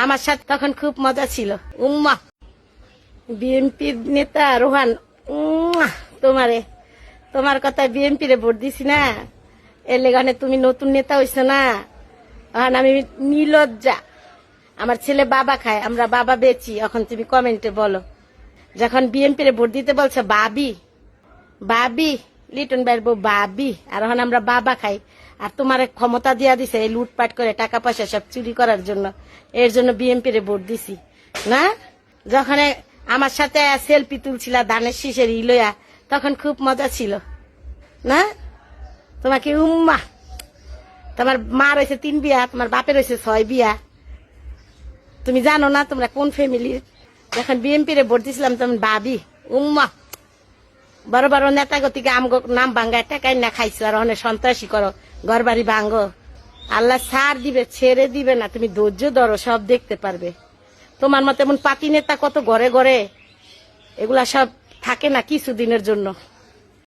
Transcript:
আমার সাথে তখন খুব মজা ছিল। উম্মা বিএনপি নেতা রোহান, তোমারে তোমার কথা বিএনপি রে ভোট দিছি না, এর লেগানে তুমি নতুন নেতা হইছো না। এখন আমি নিলজ্জা, আমার ছেলে বাবা খায়, আমরা বাবা বেচি। এখন তুমি কমেন্টে বলো, যখন বিএনপি রে ভোট দিতে বলছো বাবি বাবি, লিটন ভাইয়ের বউ বাবি, আর এখন আমরা বাবা খাই। আর তোমার ক্ষমতা দিয়া দিছে এই লুটপাট করে টাকা পয়সা সব চুরি করার জন্য, এর জন্য বিএনপি রে ভোট দিছি না। যখন আমার সাথে সেলফি তুলছিলা ধানের শীষের ইলয়া, তখন খুব মজা ছিল না। তোমাকে উম্মা, তোমার মা রয়েছে 3 বিয়া, তোমার বাপের রয়েছে 6 বিয়া। তুমি জানো না তোমরা কোন ফ্যামিলির। যখন বিএনপি রে ভোট দিছিলাম তখন ভাবি উম্মা, বড় বড় নেতা গতিকে আম নাম ভাঙ্গা টাকাই না খাইছো, আর অনেক সন্ত্রাসী করো, ঘর বাড়ি ভাঙ্গো। আল্লাহ ছাড় দিবে, ছেড়ে দিবে না। তুমি ধৈর্য ধরো, সব দেখতে পারবে। তোমার মতো এমন পাতি নেতা কত ঘরে ঘরে, এগুলা সব থাকে না কিছুদিনের জন্য।